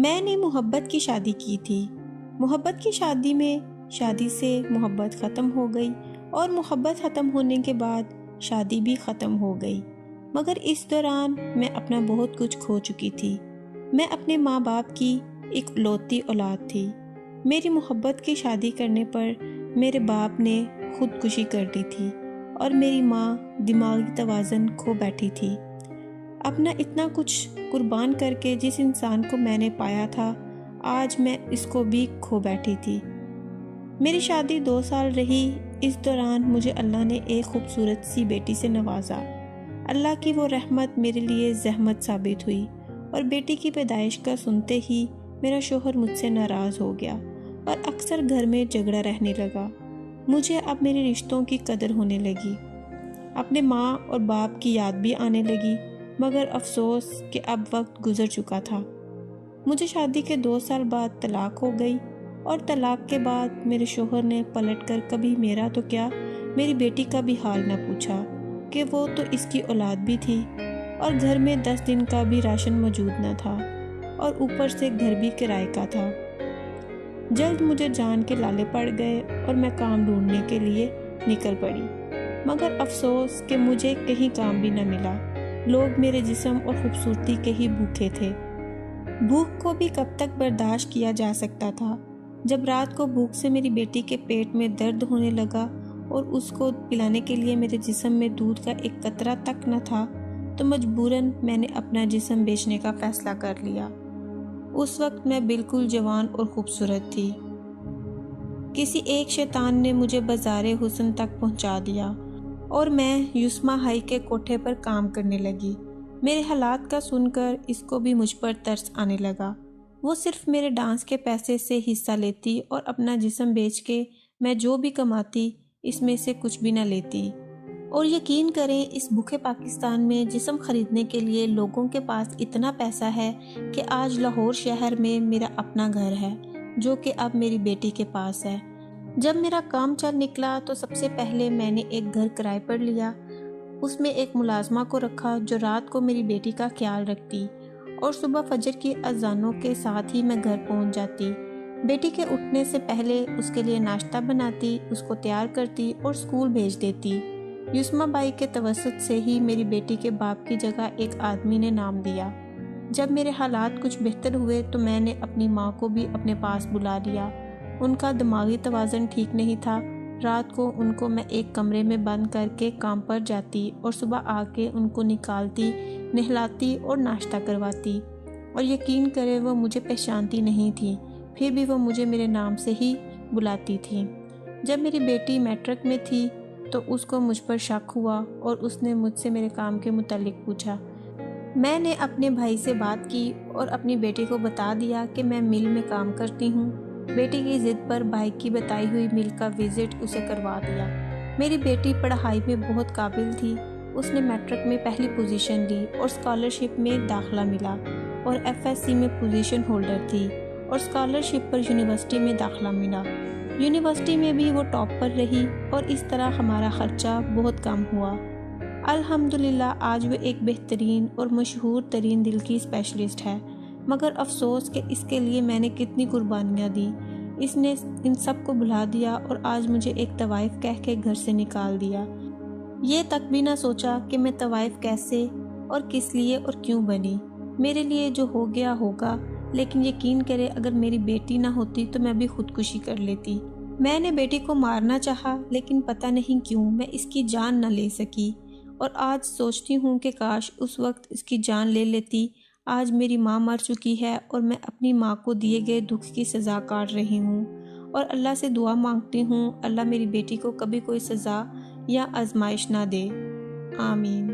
میں نے محبت کی شادی کی تھی۔ محبت کی شادی میں شادی سے محبت ختم ہو گئی اور محبت ختم ہونے کے بعد شادی بھی ختم ہو گئی، مگر اس دوران میں اپنا بہت کچھ کھو چکی تھی۔ میں اپنے ماں باپ کی ایک اکلوتی اولاد تھی۔ میری محبت کی شادی کرنے پر میرے باپ نے خودکشی کر لی تھی اور میری ماں دماغی توازن کھو بیٹھی تھی۔ اپنا اتنا کچھ قربان کر کے جس انسان کو میں نے پایا تھا، آج میں اس کو بھی کھو بیٹھی تھی۔ میری شادی 2 سال رہی۔ اس دوران مجھے اللہ نے ایک خوبصورت سی بیٹی سے نوازا۔ اللہ کی وہ رحمت میرے لیے زحمت ثابت ہوئی، اور بیٹی کی پیدائش کا سنتے ہی میرا شوہر مجھ سے ناراض ہو گیا اور اکثر گھر میں جھگڑا رہنے لگا۔ مجھے اب میرے رشتوں کی قدر ہونے لگی، اپنے ماں اور باپ کی یاد بھی آنے لگی، مگر افسوس کہ اب وقت گزر چکا تھا۔ مجھے شادی کے 2 سال بعد طلاق ہو گئی، اور طلاق کے بعد میرے شوہر نے پلٹ کر کبھی میرا تو کیا، میری بیٹی کا بھی حال نہ پوچھا کہ وہ تو اس کی اولاد بھی تھی، اور گھر میں 10 دن کا بھی راشن موجود نہ تھا، اور اوپر سے گھر بھی کرائے کا تھا۔ جلد مجھے جان کے لالے پڑ گئے اور میں کام ڈھونڈنے کے لیے نکل پڑی، مگر افسوس کہ مجھے کہیں کام بھی نہ ملا۔ لوگ میرے جسم اور خوبصورتی کے ہی بھوکے تھے۔ بھوک کو بھی کب تک برداشت کیا جا سکتا تھا؟ جب رات کو بھوک سے میری بیٹی کے پیٹ میں درد ہونے لگا اور اس کو پلانے کے لیے میرے جسم میں دودھ کا ایک قطرہ تک نہ تھا، تو مجبوراً میں نے اپنا جسم بیچنے کا فیصلہ کر لیا۔ اس وقت میں بالکل جوان اور خوبصورت تھی۔ کسی ایک شیطان نے مجھے بازار حسن تک پہنچا دیا اور میں یسما ہائی کے کوٹھے پر کام کرنے لگی۔ میرے حالات کا سن کر اس کو بھی مجھ پر ترس آنے لگا۔ وہ صرف میرے ڈانس کے پیسے سے حصہ لیتی اور اپنا جسم بیچ کے میں جو بھی کماتی اس میں سے کچھ بھی نہ لیتی۔ اور یقین کریں، اس بھوکے پاکستان میں جسم خریدنے کے لیے لوگوں کے پاس اتنا پیسہ ہے کہ آج لاہور شہر میں میرا اپنا گھر ہے، جو کہ اب میری بیٹی کے پاس ہے۔ جب میرا کام چل نکلا تو سب سے پہلے میں نے ایک گھر کرائے پر لیا۔ اس میں ایک ملازمہ کو رکھا جو رات کو میری بیٹی کا خیال رکھتی، اور صبح فجر کی اذانوں کے ساتھ ہی میں گھر پہنچ جاتی۔ بیٹی کے اٹھنے سے پہلے اس کے لیے ناشتہ بناتی، اس کو تیار کرتی اور اسکول بھیج دیتی۔ یسما بائی کے توسط سے ہی میری بیٹی کے باپ کی جگہ ایک آدمی نے نام دیا۔ جب میرے حالات کچھ بہتر ہوئے تو میں نے اپنی ماں کو بھی اپنے پاس بلا لیا۔ ان کا دماغی توازن ٹھیک نہیں تھا۔ رات کو ان کو میں ایک کمرے میں بند کر کے کام پر جاتی اور صبح آ کے ان کو نکالتی، نہلاتی اور ناشتہ کرواتی، اور یقین کرے وہ مجھے پہچانتی نہیں تھی، پھر بھی وہ مجھے میرے نام سے ہی بلاتی تھی۔ جب میری بیٹی میٹرک میں تھی تو اس کو مجھ پر شک ہوا اور اس نے مجھ سے میرے کام کے متعلق پوچھا۔ میں نے اپنے بھائی سے بات کی اور اپنی بیٹی کو بتا دیا کہ میں مل میں کام کرتی ہوں۔ بیٹی کی ضد پر بھائی کی بتائی ہوئی مل کا وزٹ اسے کروا دیا۔ میری بیٹی پڑھائی میں بہت قابل تھی۔ اس نے میٹرک میں پہلی پوزیشن لی اور اسکالرشپ میں داخلہ ملا، اور ایف ایس سی میں پوزیشن ہولڈر تھی، اور اسکالرشپ پر یونیورسٹی میں داخلہ ملا۔ یونیورسٹی میں بھی وہ ٹاپ پر رہی، اور اس طرح ہمارا خرچہ بہت کم ہوا۔ الحمدللہ آج وہ ایک بہترین اور مشہور ترین دل کی اسپیشلسٹ ہے، مگر افسوس کہ اس کے لیے میں نے کتنی قربانیاں دی۔ اس نے ان سب کو بھلا دیا اور آج مجھے ایک طوائف کہہ کے گھر سے نکال دیا۔ یہ تک بھی نہ سوچا کہ میں طوائف کیسے اور کس لیے اور کیوں بنی۔ میرے لیے جو ہو گیا ہوگا، لیکن یقین کرے اگر میری بیٹی نہ ہوتی تو میں بھی خودکشی کر لیتی۔ میں نے بیٹی کو مارنا چاہا، لیکن پتہ نہیں کیوں میں اس کی جان نہ لے سکی، اور آج سوچتی ہوں کہ کاش اس وقت اس کی جان لے لیتی۔ آج میری ماں مر چکی ہے اور میں اپنی ماں کو دیے گئے دکھ کی سزا کاٹ رہی ہوں، اور اللہ سے دعا مانگتی ہوں اللہ میری بیٹی کو کبھی کوئی سزا یا آزمائش نہ دے۔ آمین۔